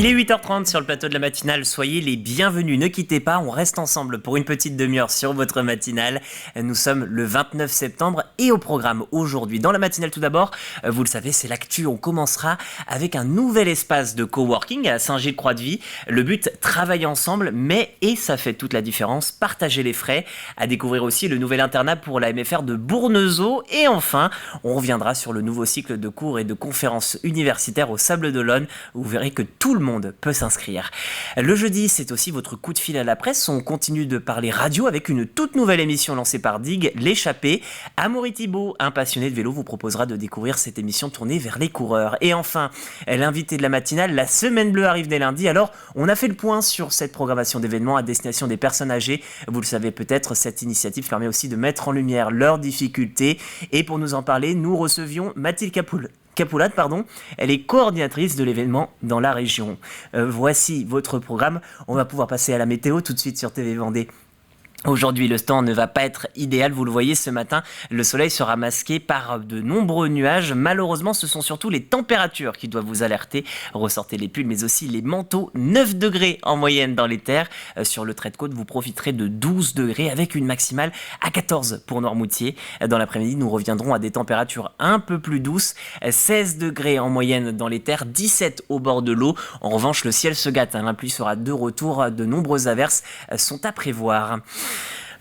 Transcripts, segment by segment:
Il est 8h30 sur le plateau de la matinale, soyez les bienvenus, ne quittez pas, on reste ensemble pour une petite demi-heure sur votre matinale. Nous sommes le 29 septembre et au programme aujourd'hui. Dans la matinale tout d'abord, vous le savez, c'est l'actu, on commencera avec un nouvel espace de coworking à Saint-Gilles-Croix-de-Vie. Le but, travailler ensemble, mais, et ça fait toute la différence, partager les frais. À découvrir aussi le nouvel internat pour la MFR de Bournezeau. Et enfin, on reviendra sur le nouveau cycle de cours et de conférences universitaires au Sable d'Olonne. Vous verrez que tout le monde peut s'inscrire. Le jeudi, c'est aussi votre coup de fil à la presse. On continue de parler radio avec une toute nouvelle émission lancée par Dig, L'échappée. Amaury Thibault, un passionné de vélo, vous proposera de découvrir cette émission tournée vers les coureurs. Et enfin, l'invité de la matinale, la Semaine Bleue arrive dès lundi. Alors, on a fait le point sur cette programmation d'événements à destination des personnes âgées. Vous le savez peut-être, cette initiative permet aussi de mettre en lumière leurs difficultés. Et pour nous en parler, nous recevions Mathilde Capoulade, elle est coordinatrice de l'événement dans la région. Voici votre programme. On va pouvoir passer à la météo tout de suite sur TV Vendée. Aujourd'hui, le temps ne va pas être idéal, vous le voyez ce matin, le soleil sera masqué par de nombreux nuages. Malheureusement, ce sont surtout les températures qui doivent vous alerter. Ressortez les pulls, mais aussi les manteaux. 9 degrés en moyenne dans les terres. Sur le trait de côte, vous profiterez de 12 degrés avec une maximale à 14 pour Noirmoutier. Dans l'après-midi, nous reviendrons à des températures un peu plus douces. 16 degrés en moyenne dans les terres, 17 au bord de l'eau. En revanche, le ciel se gâte, la pluie sera de retour. De nombreuses averses sont à prévoir.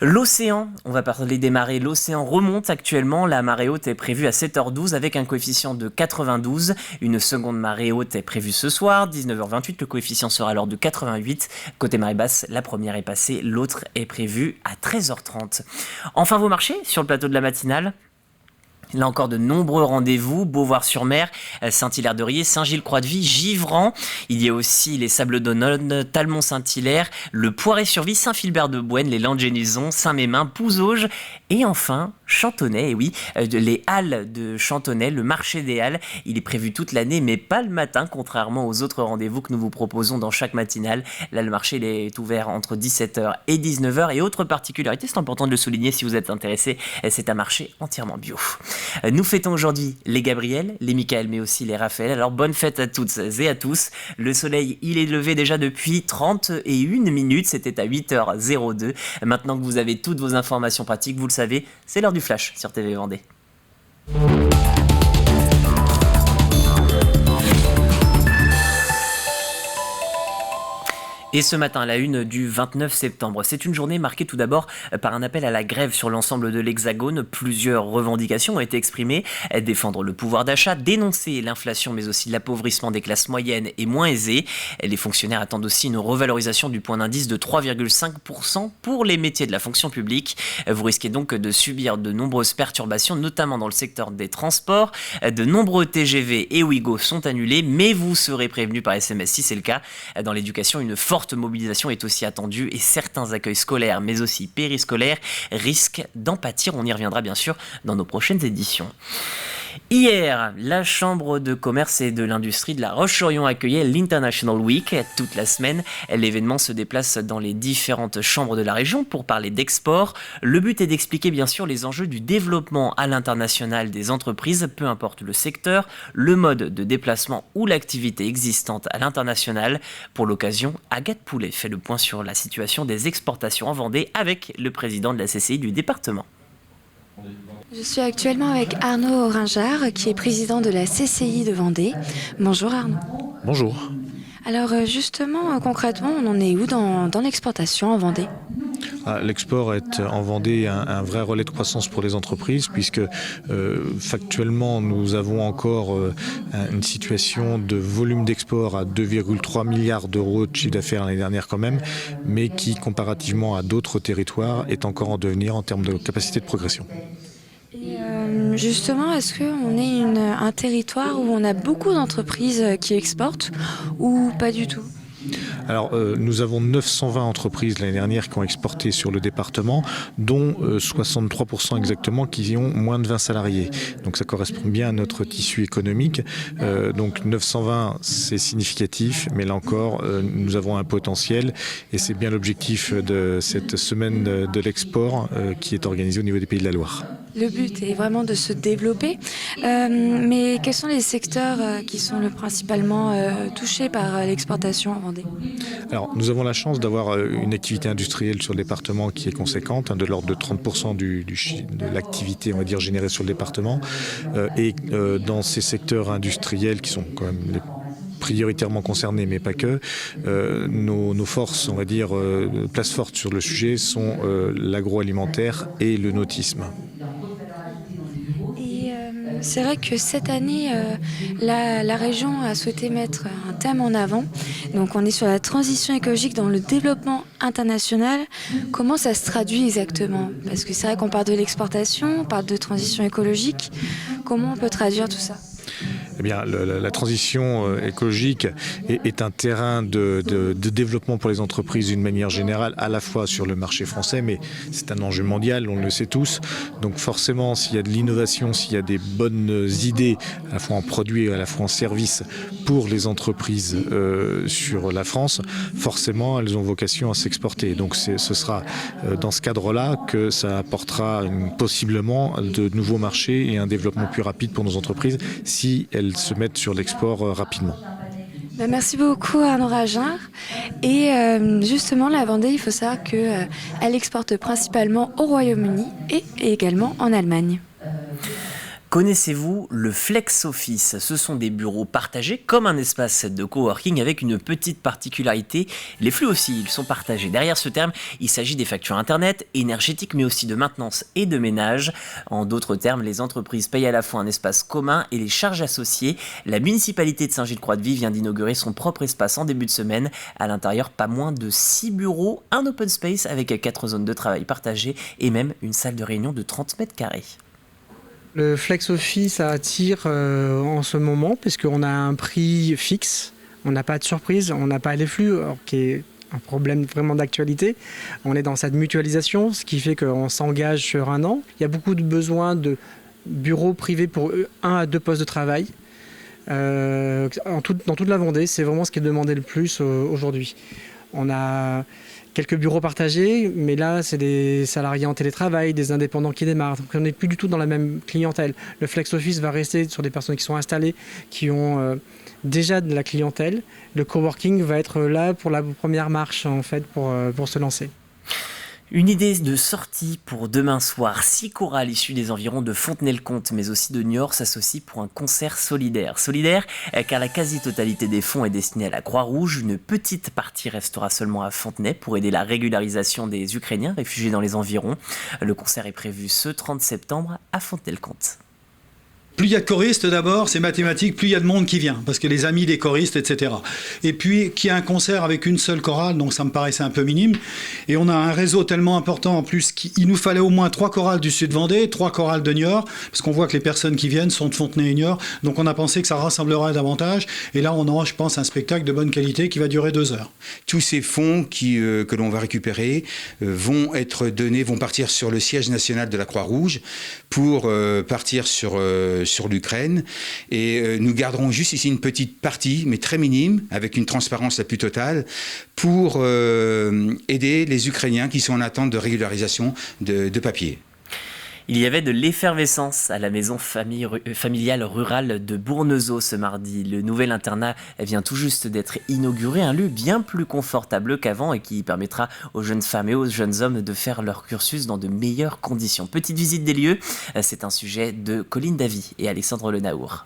L'océan, on va parler des marées. L'océan remonte actuellement. La marée haute est prévue à 7h12 avec un coefficient de 92. Une seconde marée haute est prévue ce soir, 19h28. Le coefficient sera alors de 88. Côté marée basse, la première est passée, l'autre est prévue à 13h30. Enfin, vos marchés sur le plateau de la matinale. Là encore, de nombreux rendez-vous, Beauvoir-sur-Mer, Saint-Hilaire-de-Riez, Saint-Gilles-Croix-de-Vie, Givran. Il y a aussi les Sables d'Olonne, Talmont-Saint-Hilaire, le Poiré-sur-Vie, Saint-Philbert-de-Bouenne, les Landes-Génisons, Saint-Mémin, Pouzauges et enfin Chantonnay. Et oui, les halles de Chantonnay, le marché des halles, il est prévu toute l'année, mais pas le matin, contrairement aux autres rendez-vous que nous vous proposons dans chaque matinale. Là, le marché il est ouvert entre 17h et 19h. Et autre particularité, c'est important de le souligner si vous êtes intéressé, c'est un marché entièrement bio. Nous fêtons aujourd'hui les Gabriel, les Michael, mais aussi les Raphaël. Alors bonne fête à toutes et à tous. Le soleil, il est levé déjà depuis 31 minutes. C'était à 8h02. Maintenant que vous avez toutes vos informations pratiques, vous le savez, c'est l'heure du flash sur TV Vendée. Et ce matin, la une du 29 septembre, c'est une journée marquée tout d'abord par un appel à la grève sur l'ensemble de l'Hexagone. Plusieurs revendications ont été exprimées. Défendre le pouvoir d'achat, dénoncer l'inflation mais aussi l'appauvrissement des classes moyennes et moins aisées. Les fonctionnaires attendent aussi une revalorisation du point d'indice de 3,5% pour les métiers de la fonction publique. Vous risquez donc de subir de nombreuses perturbations, notamment dans le secteur des transports. De nombreux TGV et Ouigo sont annulés, mais vous serez prévenus par SMS si c'est le cas. Dans l'éducation, une forte mobilisation est aussi attendue et certains accueils scolaires mais aussi périscolaires risquent d'en pâtir. On y reviendra bien sûr dans nos prochaines éditions. Hier, la Chambre de commerce et de l'industrie de La Roche-sur-Yon accueillait l'International Week. Toute la semaine, l'événement se déplace dans les différentes chambres de la région pour parler d'export. Le but est d'expliquer bien sûr les enjeux du développement à l'international des entreprises, peu importe le secteur, le mode de déplacement ou l'activité existante à l'international. Pour l'occasion, Agathe Poulet fait le point sur la situation des exportations en Vendée avec le président de la CCI du département. Je suis actuellement avec Arnaud Ringard, qui est président de la CCI de Vendée. Bonjour Arnaud. Bonjour. Alors justement, concrètement, on en est où dans l'exportation en Vendée ? L'export est en Vendée un vrai relais de croissance pour les entreprises puisque factuellement nous avons encore une situation de volume d'export à 2,3 milliards d'euros de chiffre d'affaires l'année dernière quand même, mais qui comparativement à d'autres territoires est encore en devenir en termes de capacité de progression. Et justement, est-ce qu'on est un territoire où on a beaucoup d'entreprises qui exportent ou pas du tout ? Alors, nous avons 920 entreprises l'année dernière qui ont exporté sur le département, dont 63% exactement qui ont moins de 20 salariés. Donc ça correspond bien à notre tissu économique. Donc 920, c'est significatif, mais là encore, nous avons un potentiel et c'est bien l'objectif de cette semaine de l'export qui est organisée au niveau des Pays de la Loire. Le but est vraiment de se développer. Mais quels sont les secteurs qui sont principalement touchés par l'exportation en Vendée? Alors, nous avons la chance d'avoir une activité industrielle sur le département qui est conséquente, de l'ordre de 30% de l'activité, on va dire, générée sur le département. Dans ces secteurs industriels qui sont quand même prioritairement concernés, mais pas que, nos forces, on va dire, places fortes sur le sujet sont l'agroalimentaire et le nautisme. C'est vrai que cette année, la région a souhaité mettre un thème en avant. Donc on est sur la transition écologique dans le développement international. Comment ça se traduit exactement? Parce que c'est vrai qu'on parle de l'exportation, on parle de transition écologique. Comment on peut traduire tout ça? Eh bien, la transition écologique est un terrain de développement pour les entreprises d'une manière générale, à la fois sur le marché français, mais c'est un enjeu mondial, on le sait tous. Donc forcément, s'il y a de l'innovation, s'il y a des bonnes idées, à la fois en produits et à la fois en services pour les entreprises sur la France, forcément, elles ont vocation à s'exporter. Donc ce sera dans ce cadre-là que ça apportera possiblement de nouveaux marchés et un développement plus rapide pour nos entreprises si elles se mettent sur l'export rapidement. Merci beaucoup Arnaud Ragin. Et justement, la Vendée, il faut savoir qu'elle exporte principalement au Royaume-Uni et également en Allemagne. Connaissez-vous le Flex Office? Ce sont des bureaux partagés comme un espace de coworking avec une petite particularité. Les flux aussi, ils sont partagés. Derrière ce terme, il s'agit des factures internet, énergétiques, mais aussi de maintenance et de ménage. En d'autres termes, les entreprises payent à la fois un espace commun et les charges associées. La municipalité de Saint-Gilles-Croix-de-Vie vient d'inaugurer son propre espace en début de semaine. À l'intérieur, pas moins de 6 bureaux, un open space avec 4 zones de travail partagées et même une salle de réunion de 30 mètres carrés. Le Flex Office attire en ce moment parce qu'on a un prix fixe, on n'a pas de surprise, on n'a pas les flux, qui est un problème vraiment d'actualité. On est dans cette mutualisation, ce qui fait qu'on s'engage sur un an. Il y a beaucoup de besoins de bureaux privés pour 1 à 2 postes de travail. Dans toute la Vendée, c'est vraiment ce qui est demandé le plus aujourd'hui. On a quelques bureaux partagés, mais là, c'est des salariés en télétravail, des indépendants qui démarrent. Donc, on n'est plus du tout dans la même clientèle. Le Flex Office va rester sur des personnes qui sont installées, qui ont déjà de la clientèle. Le coworking va être là pour la première marche, en fait, pour se lancer. Une idée de sortie pour demain soir. 6 chorales issues des environs de Fontenay-le-Comte, mais aussi de Niort, s'associent pour un concert solidaire. Solidaire, car la quasi-totalité des fonds est destinée à la Croix-Rouge. Une petite partie restera seulement à Fontenay pour aider la régularisation des Ukrainiens réfugiés dans les environs. Le concert est prévu ce 30 septembre à Fontenay-le-Comte. Plus il y a de choristes d'abord, c'est mathématique, plus il y a de monde qui vient, parce que les amis des choristes, etc. Et puis qu'il y a un concert avec une seule chorale, donc ça me paraissait un peu minime. Et on a un réseau tellement important en plus qu'il nous fallait au moins 3 chorales du Sud-Vendée, 3 chorales de Niort, parce qu'on voit que les personnes qui viennent sont de Fontenay et Niort, donc on a pensé que ça rassemblerait davantage. Et là, on aura, je pense, un spectacle de bonne qualité qui va durer 2 heures. Tous ces fonds que l'on va récupérer vont être donnés, vont partir sur le siège national de la Croix-Rouge pour partir sur l'Ukraine, et nous garderons juste ici une petite partie, mais très minime, avec une transparence la plus totale, pour aider les Ukrainiens qui sont en attente de régularisation de papier. Il y avait de l'effervescence à la maison familiale rurale de Bournezeau ce mardi. Le nouvel internat vient tout juste d'être inauguré, un lieu bien plus confortable qu'avant et qui permettra aux jeunes femmes et aux jeunes hommes de faire leur cursus dans de meilleures conditions. Petite visite des lieux, c'est un sujet de Colline Davy et Alexandre Lenaour.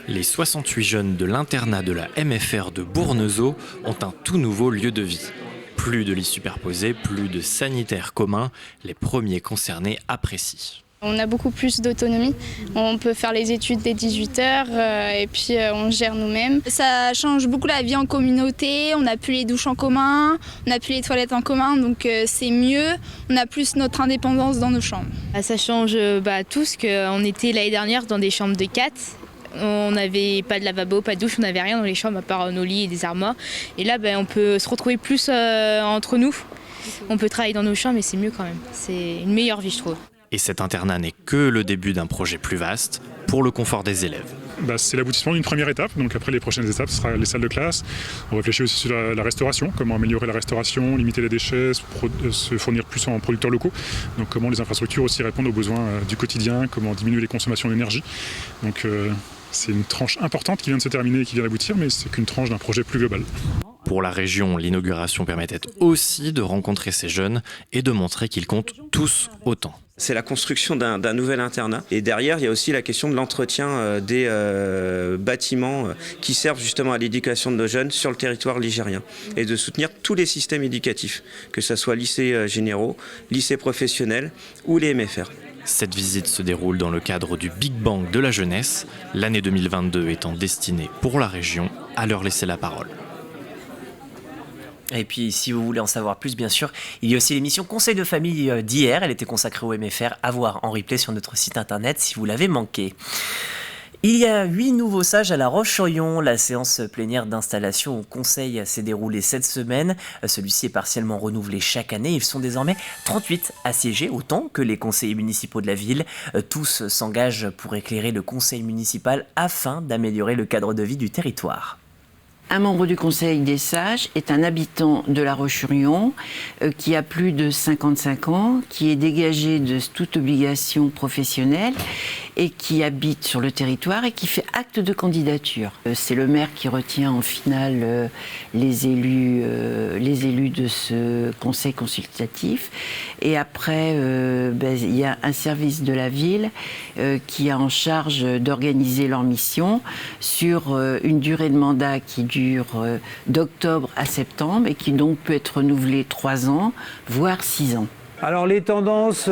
Les 68 jeunes de l'internat de la MFR de Bournezeau ont un tout nouveau lieu de vie. Plus de lits superposés, plus de sanitaires communs, les premiers concernés apprécient. On a beaucoup plus d'autonomie, on peut faire les études dès 18h et puis on gère nous-mêmes. Ça change beaucoup la vie en communauté, on n'a plus les douches en commun, on n'a plus les toilettes en commun, donc c'est mieux, on a plus notre indépendance dans nos chambres. Ça change tout, ce qu'on était l'année dernière dans des chambres de 4. On n'avait pas de lavabo, pas de douche, on n'avait rien dans les chambres à part nos lits et des armoires. Et là, on peut se retrouver plus entre nous. On peut travailler dans nos chambres et c'est mieux quand même. C'est une meilleure vie, je trouve. Et cet internat n'est que le début d'un projet plus vaste pour le confort des élèves. C'est l'aboutissement d'une première étape. Donc après, les prochaines étapes, ce sera les salles de classe. On réfléchit aussi sur la restauration, comment améliorer la restauration, limiter les déchets, se fournir plus en producteurs locaux. Donc comment les infrastructures aussi répondent aux besoins du quotidien, comment diminuer les consommations d'énergie. Donc c'est une tranche importante qui vient de se terminer et qui vient d'aboutir, mais c'est qu'une tranche d'un projet plus global. Pour la région, l'inauguration permettait aussi de rencontrer ces jeunes et de montrer qu'ils comptent tous autant. C'est la construction d'un nouvel internat. Et derrière, il y a aussi la question de l'entretien des bâtiments qui servent justement à l'éducation de nos jeunes sur le territoire ligérien. Et de soutenir tous les systèmes éducatifs, que ce soit lycées généraux, lycées professionnels ou les MFR. Cette visite se déroule dans le cadre du Big Bang de la jeunesse, l'année 2022 étant destinée pour la région à leur laisser la parole. Et puis, si vous voulez en savoir plus, bien sûr, il y a aussi l'émission Conseil de famille d'hier. Elle était consacrée au MFR, à voir en replay sur notre site internet si vous l'avez manqué. Il y a 8 nouveaux sages à La Roche-sur-Yon. La séance plénière d'installation au conseil s'est déroulée cette semaine. Celui-ci est partiellement renouvelé chaque année. Ils sont désormais 38 à siéger, autant que les conseillers municipaux de la ville. Tous s'engagent pour éclairer le conseil municipal afin d'améliorer le cadre de vie du territoire. Un membre du Conseil des sages est un habitant de La Roche-sur-Yon qui a plus de 55 ans, qui est dégagé de toute obligation professionnelle et qui habite sur le territoire et qui fait acte de candidature. C'est le maire qui retient en finale les élus de ce conseil consultatif. Et après, il y a un service de la ville qui a en charge d'organiser leur mission sur une durée de mandat qui dure d'octobre à septembre et qui donc peut être renouvelée 3 ans, voire 6 ans. Alors les tendances,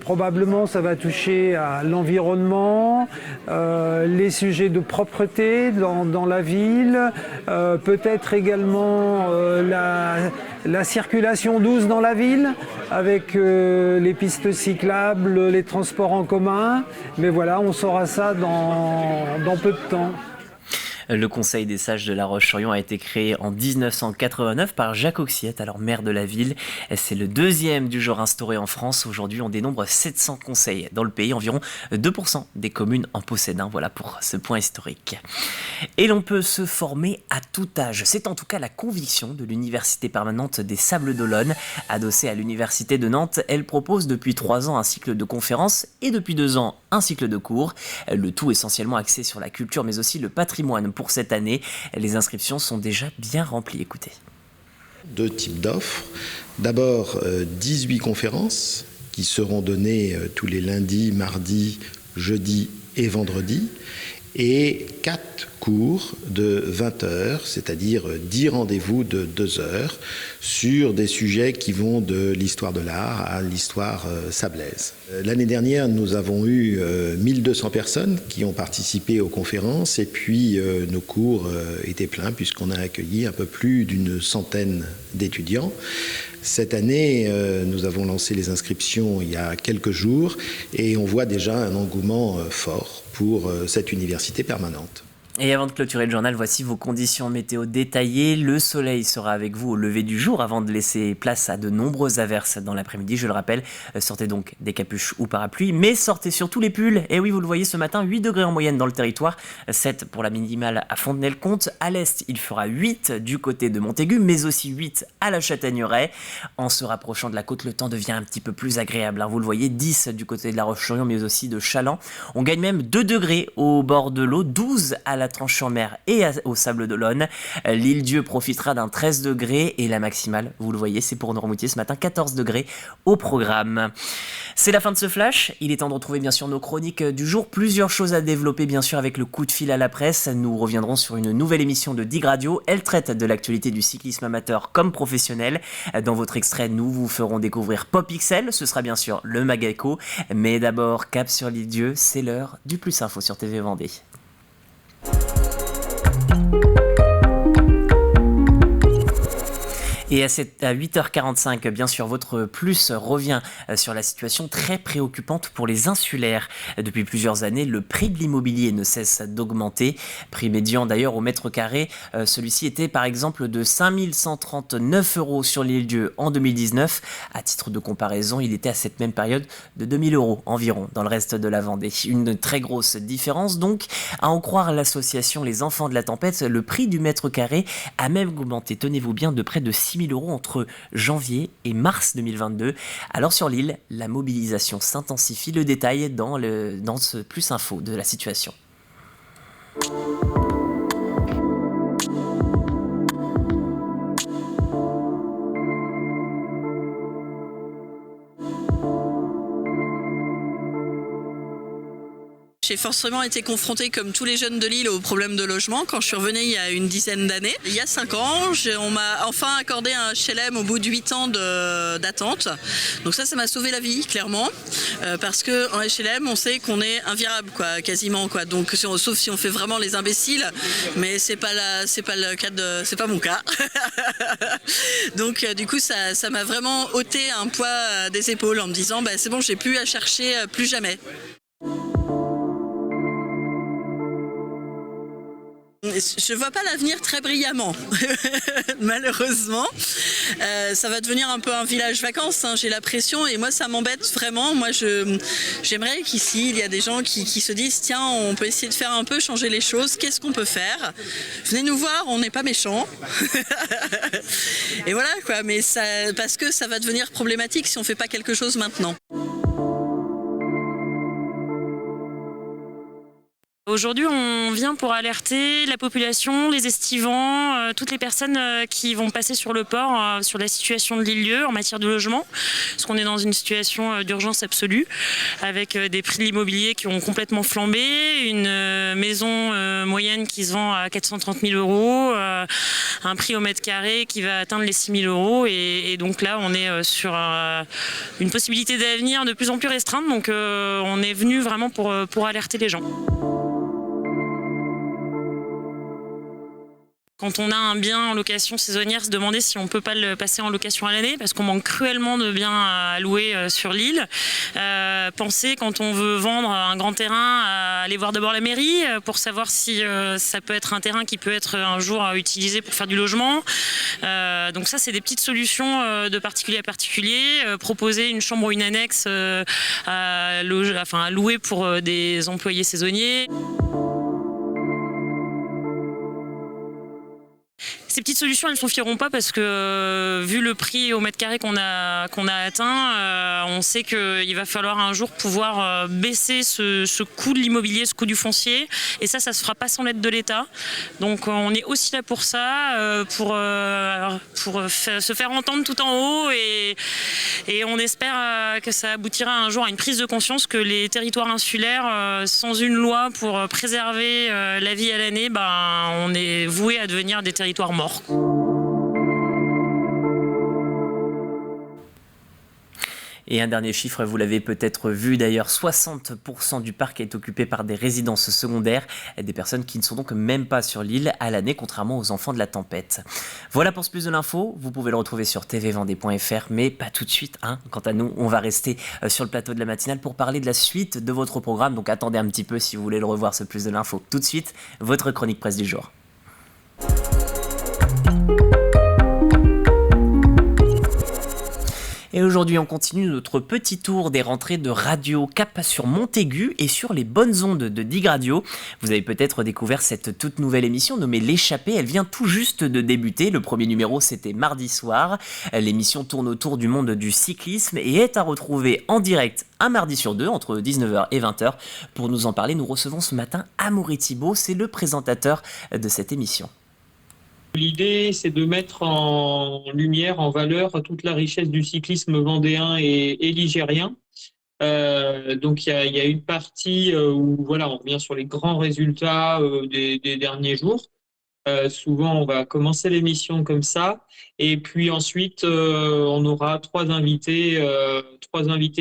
probablement ça va toucher à l'environnement, les sujets de propreté dans la ville, peut-être également la circulation douce dans la ville, avec les pistes cyclables, les transports en commun. Mais voilà, on saura ça dans peu de temps. Le Conseil des sages de La Roche-sur-Yon a été créé en 1989 par Jacques Auxiette, alors maire de la ville. C'est le 2e du genre instauré en France. Aujourd'hui, on dénombre 700 conseils dans le pays, environ 2% des communes en possèdent un. Voilà pour ce point historique. Et l'on peut se former à tout âge. C'est en tout cas la conviction de l'Université permanente des Sables d'Olonne. Adossée à l'Université de Nantes, elle propose depuis 3 ans un cycle de conférences et depuis 2 ans un cycle de cours. Le tout essentiellement axé sur la culture mais aussi le patrimoine. Pour cette année, les inscriptions sont déjà bien remplies. Écoutez. 2 types d'offres. D'abord, 18 conférences qui seront données tous les lundis, mardis, jeudis et vendredis. Et 4 cours de 20 heures, c'est-à-dire 10 rendez-vous de 2 heures sur des sujets qui vont de l'histoire de l'art à l'histoire sablaise. L'année dernière, nous avons eu 1200 personnes qui ont participé aux conférences et puis nos cours étaient pleins puisqu'on a accueilli un peu plus d'une centaine d'étudiants. Cette année, nous avons lancé les inscriptions il y a quelques jours et on voit déjà un engouement fort pour cette université permanente. Et avant de clôturer le journal, voici vos conditions météo détaillées. Le soleil sera avec vous au lever du jour avant de laisser place à de nombreuses averses dans l'après-midi. Je le rappelle, sortez donc des capuches ou parapluies, mais sortez surtout les pulls. Et oui, vous le voyez ce matin, 8 degrés en moyenne dans le territoire, 7 pour la minimale à Fontenay-le-Comte. À l'est, il fera 8 du côté de Montaigu, mais aussi 8 à la Châtaigneraie. En se rapprochant de la côte, le temps devient un petit peu plus agréable. Vous le voyez, 10 du côté de la Roche-sur-Yon, mais aussi de Chaland. On gagne même 2 degrés au bord de l'eau, 12 à la Tranche-sur-Mer et au Sable d'Olonne. L'Île-Dieu profitera d'un 13 degrés et la maximale, vous le voyez, c'est pour Noirmoutier ce matin, 14 degrés au programme. C'est la fin de ce flash. Il est temps de retrouver bien sûr nos chroniques du jour. Plusieurs choses à développer bien sûr avec le coup de fil à la presse. Nous reviendrons sur une nouvelle émission de Dig Radio. Elle traite de l'actualité du cyclisme amateur comme professionnel. Dans votre extrait, nous vous ferons découvrir Pop XL. Ce sera bien sûr le Mag-Echo. Mais d'abord, cap sur l'Île-Dieu, c'est l'heure du Plus Info sur TV Vendée. Et à 8h45, bien sûr, votre plus revient sur la situation très préoccupante pour les insulaires. Depuis plusieurs années, le prix de l'immobilier ne cesse d'augmenter. Prix médian d'ailleurs au mètre carré. Celui-ci était par exemple de 5 139 € sur l'île Dieu en 2019. À titre de comparaison, il était à cette même période de 2000 € environ dans le reste de la Vendée. Une très grosse différence donc. À en croire l'association Les Enfants de la Tempête, le prix du mètre carré a même augmenté, tenez-vous bien, de près de 6 000 € entre janvier et mars 2022. Alors sur l'île, la mobilisation s'intensifie. Le détail dans ce Plus Info de la situation. J'ai forcément été confrontée, comme tous les jeunes de l'île, au problème de logement quand je suis revenue il y a une dizaine d'années. Il y a 5 ans, on m'a enfin accordé un HLM au bout de 8 ans d'attente. Donc ça m'a sauvé la vie, clairement. Parce qu'en HLM, on sait qu'on est invirable, quoi, quasiment, quoi. Donc, sauf si on fait vraiment les imbéciles, mais c'est pas le cas c'est pas mon cas. Donc du coup, ça m'a vraiment ôté un poids des épaules en me disant, c'est bon, j'ai plus à chercher plus jamais. Je vois pas l'avenir très brillamment, malheureusement. Ça va devenir un peu un village vacances, hein, j'ai la pression et moi ça m'embête vraiment. Moi j'aimerais qu'ici il y a des gens qui se disent tiens, on peut essayer de faire un peu changer les choses, qu'est-ce qu'on peut faire? Venez nous voir, on n'est pas méchants. Et voilà quoi, mais parce que ça va devenir problématique si on fait pas quelque chose maintenant. Aujourd'hui, on vient pour alerter la population, les estivants, toutes les personnes qui vont passer sur le port sur la situation de l'île Dieu en matière de logement, parce qu'on est dans une situation d'urgence absolue, avec des prix de l'immobilier qui ont complètement flambé, une maison moyenne qui se vend à 430 000 €, un prix au mètre carré qui va atteindre les 6 000 €, et donc là, on est sur une possibilité d'avenir de plus en plus restreinte, donc on est venu vraiment pour alerter les gens. Quand on a un bien en location saisonnière, se demander si on ne peut pas le passer en location à l'année parce qu'on manque cruellement de biens à louer sur l'île. Penser quand on veut vendre un grand terrain à aller voir d'abord la mairie pour savoir si ça peut être un terrain qui peut être un jour utilisé pour faire du logement. Donc ça, c'est des petites solutions de particulier à particulier. Proposer une chambre ou une annexe à louer pour des employés saisonniers. Ces petites solutions, elles ne suffiront pas parce que vu le prix au mètre carré qu'on a atteint, on sait qu'il va falloir un jour pouvoir baisser ce coût de l'immobilier, ce coût du foncier. Et ça se fera pas sans l'aide de l'État. Donc on est aussi là pour ça, pour se faire entendre tout en haut. Et on espère que ça aboutira un jour à une prise de conscience que les territoires insulaires, sans une loi pour préserver la vie à l'année, on est voué à devenir des territoires morts. Et un dernier chiffre, vous l'avez peut-être vu d'ailleurs, 60% du parc est occupé par des résidences secondaires, des personnes qui ne sont donc même pas sur l'île à l'année, contrairement aux enfants de la tempête. Voilà pour ce plus de l'info, vous pouvez le retrouver sur tvvendée.fr, mais pas tout de suite. Quant à nous, on va rester sur le plateau de la matinale pour parler de la suite de votre programme, donc attendez un petit peu si vous voulez le revoir, ce plus de l'info. Tout de suite, votre chronique presse du jour. Et aujourd'hui, on continue notre petit tour des rentrées de radio Cap sur Montaigu et sur les bonnes ondes de Dig Radio. Vous avez peut-être découvert cette toute nouvelle émission nommée L'échappée. Elle vient tout juste de débuter. Le premier numéro, c'était mardi soir. L'émission tourne autour du monde du cyclisme et est à retrouver en direct un mardi sur deux, entre 19h et 20h. Pour nous en parler, nous recevons ce matin Amaury Thibault. C'est le présentateur de cette émission. L'idée, c'est de mettre en lumière, en valeur, toute la richesse du cyclisme vendéen et ligérien. Donc, il y a une partie où on revient sur les grands résultats des derniers jours. Souvent, on va commencer l'émission comme ça. Et puis ensuite, on aura trois invités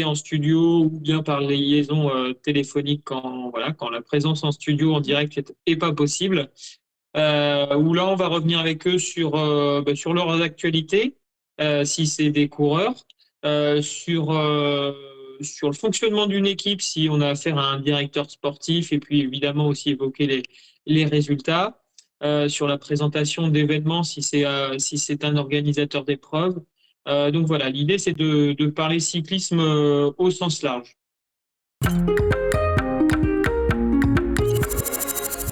en studio ou bien par liaison téléphonique quand la présence en studio en direct n'est pas possible. Où là, on va revenir avec eux sur leurs actualités si c'est des coureurs, sur le fonctionnement d'une équipe, si on a affaire à un directeur sportif, et puis évidemment aussi évoquer les résultats, sur la présentation d'événements, si c'est un organisateur d'épreuves. Donc voilà, l'idée c'est de parler cyclisme au sens large.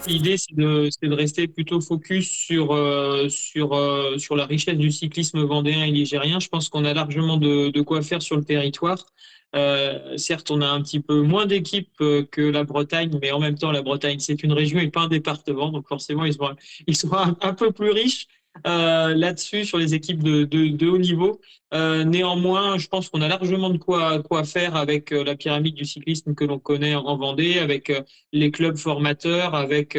L'idée, c'est de rester plutôt focus sur la richesse du cyclisme vendéen et ligérien. Je pense qu'on a largement de quoi faire sur le territoire. Certes, on a un petit peu moins d'équipes que la Bretagne, mais en même temps, la Bretagne, c'est une région et pas un département. Donc forcément, ils sont un peu plus riches là-dessus, sur les équipes de haut niveau. Néanmoins, je pense qu'on a largement de quoi faire avec la pyramide du cyclisme que l'on connaît en Vendée, avec les clubs formateurs, avec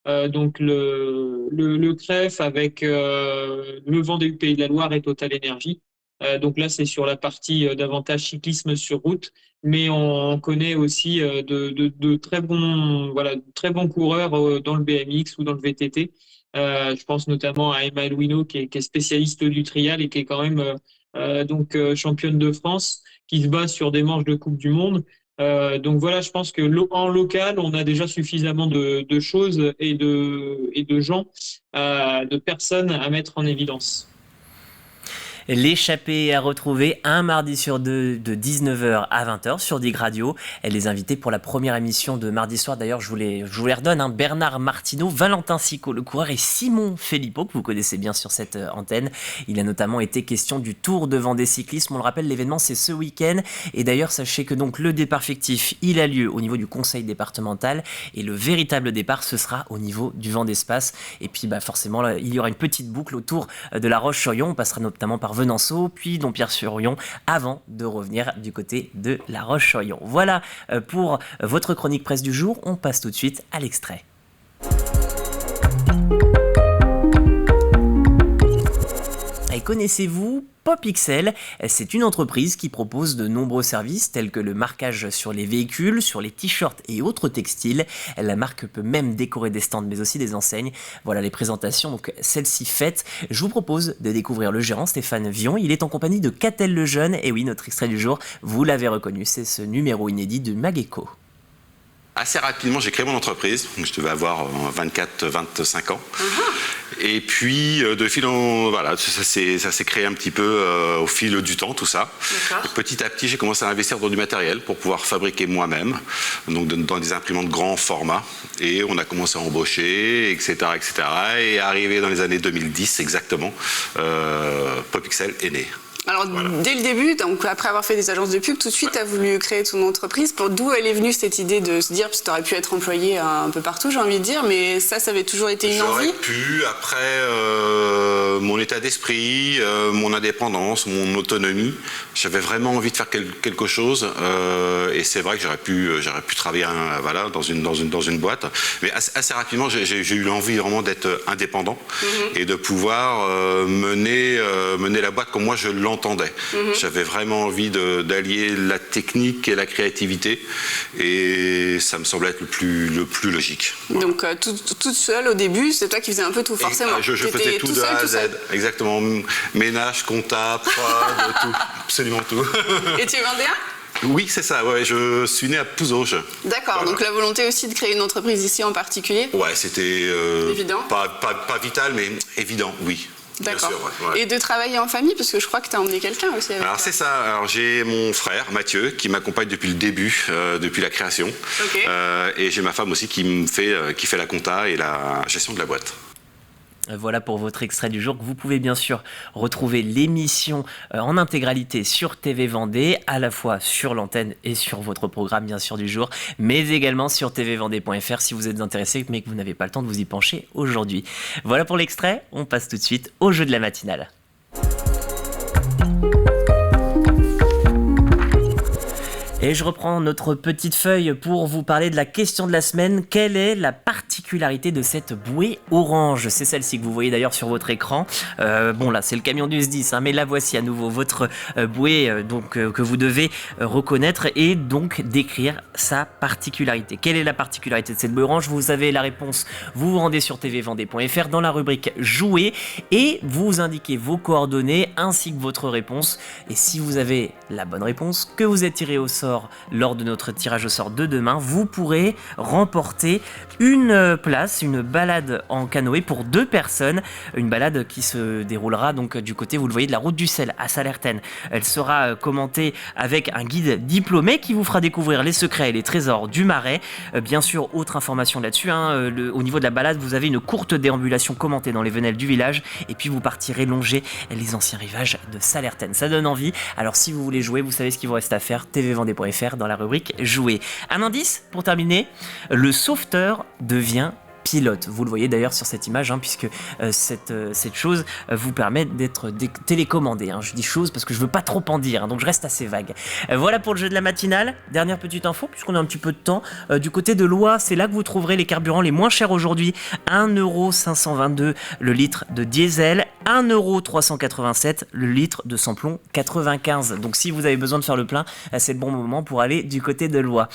donc le CREF, avec le Vendée du Pays de la Loire et Total Énergie. Donc là, c'est sur la partie davantage cyclisme sur route, mais on connaît aussi de très bons coureurs dans le BMX ou dans le VTT. Je pense notamment à Emma Louineau qui est spécialiste du trial et qui est quand même championne de France, qui se base sur des manches de Coupe du Monde. Donc voilà, je pense que en local, on a déjà suffisamment de choses et de gens, de personnes à mettre en évidence. L'échappée à retrouver un mardi sur deux de 19h à 20h sur Dig Radio. Les invités pour la première émission de mardi soir, d'ailleurs je vous les redonne, Bernard Martineau, Valentin Sicot le coureur et Simon Philippot que vous connaissez bien sur cette antenne. Il a notamment été question du Tour de Vendée Cyclisme. On le rappelle, l'événement c'est ce week-end et d'ailleurs sachez que donc le départ fictif il a lieu au niveau du conseil départemental et le véritable départ ce sera au niveau du Vendespace. Et puis forcément là, il y aura une petite boucle autour de La Roche-sur-Yon. On passera notamment par Venanceau, puis Dompierre-sur-Yon, avant de revenir du côté de La Roche-sur-Yon. Voilà pour votre chronique presse du jour. On passe tout de suite à l'extrait. Et connaissez-vous PopXL? C'est une entreprise qui propose de nombreux services tels que le marquage sur les véhicules, sur les t-shirts et autres textiles. La marque peut même décorer des stands mais aussi des enseignes. Voilà les présentations, donc celle-ci faites. Je vous propose de découvrir le gérant Stéphane Vion. Il est en compagnie de Catel le Jeune. Et oui, notre extrait du jour, vous l'avez reconnu, c'est ce numéro inédit de Mageco. Assez rapidement, j'ai créé mon entreprise. Je devais avoir 24-25 ans. Et puis, de fil en... Voilà, ça s'est créé un petit peu au fil du temps, tout ça. Et petit à petit, j'ai commencé à investir dans du matériel pour pouvoir fabriquer moi-même, donc dans des imprimantes grand format. Et on a commencé à embaucher, etc., etc. Et arrivé dans les années 2010 exactement, PopXL est né. Alors, dès le début, donc après avoir fait des agences de pub, tout de suite, tu as voulu créer ton entreprise. D'où elle est venue cette idée de se dire, parce que tu aurais pu être employé un peu partout, j'ai envie de dire, mais ça avait toujours été une envie. J'aurais pu, après mon état d'esprit, mon indépendance, mon autonomie, j'avais vraiment envie de faire quelque chose. Et c'est vrai que j'aurais pu travailler dans une boîte. Mais assez rapidement, j'ai eu l'envie vraiment d'être indépendant et de pouvoir mener la boîte comme moi je l'entendais. J'avais vraiment envie d'allier la technique et la créativité et ça me semblait être le plus logique. Voilà. Donc toute seule au début, c'est toi qui faisais un peu tout forcément. Je faisais tout de A à Z, exactement. Ménage, comptable, tout, absolument tout. Et tu es vendéen ? Oui, c'est ça, ouais, je suis né à Pouzauges. D'accord, voilà. Donc la volonté aussi de créer une entreprise ici en particulier ? Ouais, c'était évident. Pas vital, mais évident, oui. D'accord. Ouais. Et de travailler en famille, parce que je crois que tu as emmené quelqu'un aussi avec toi. C'est ça. Alors j'ai mon frère Mathieu qui m'accompagne depuis le début, depuis la création. Okay. Et j'ai ma femme aussi qui fait la compta et la gestion de la boîte. Voilà pour votre extrait du jour. Vous pouvez bien sûr retrouver l'émission en intégralité sur TV Vendée, à la fois sur l'antenne et sur votre programme bien sûr du jour, mais également sur tvvendée.fr si vous êtes intéressé mais que vous n'avez pas le temps de vous y pencher aujourd'hui. Voilà pour l'extrait, on passe tout de suite au jeu de la matinale. Et je reprends notre petite feuille pour vous parler de la question de la semaine. Quelle est la particularité de cette bouée orange ? C'est celle-ci que vous voyez d'ailleurs sur votre écran. Bon là c'est le camion du SDIS, mais la voici à nouveau, votre bouée que vous devez reconnaître et donc décrire sa particularité. Quelle est la particularité de cette bouée orange ? Vous avez la réponse, vous vous rendez sur tvvendée.fr dans la rubrique jouer et vous indiquez vos coordonnées ainsi que votre réponse. Et si vous avez la bonne réponse, que vous êtes tiré au sort lors de notre tirage au sort de demain, vous pourrez remporter une place, une balade en canoë pour 2 personnes, une balade qui se déroulera donc du côté, vous le voyez, de la route du sel à Sallertaine. Elle sera commentée avec un guide diplômé qui vous fera découvrir les secrets et les trésors du Marais. Bien sûr, autre information là-dessus, au niveau de la balade, vous avez une courte déambulation commentée dans les venelles du village et puis vous partirez longer les anciens rivages de Sallertaine. Ça donne envie. Alors si vous voulez jouer, vous savez ce qu'il vous reste à faire, tvvendée.fr dans la rubrique jouer. Un indice pour terminer, le sauveteur devient pilote. Vous le voyez d'ailleurs sur cette image, puisque cette chose vous permet d'être télécommandé. Je dis chose parce que je veux pas trop en dire, donc je reste assez vague. Voilà pour le jeu de la matinale. Dernière petite info, puisqu'on a un petit peu de temps. Du côté de l'Oie, c'est là que vous trouverez les carburants les moins chers aujourd'hui. 1,522€ le litre de diesel, 1,387€ le litre de samplon 95. Donc si vous avez besoin de faire le plein, c'est le bon moment pour aller du côté de l'Oie.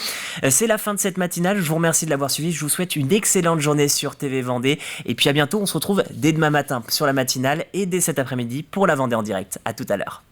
C'est la fin de cette matinale. Je vous remercie de l'avoir suivi. Je vous souhaite une excellente journée sur TV Vendée et puis à bientôt. On se retrouve dès demain matin sur la matinale et dès cet après-midi pour la Vendée en direct. À tout à l'heure.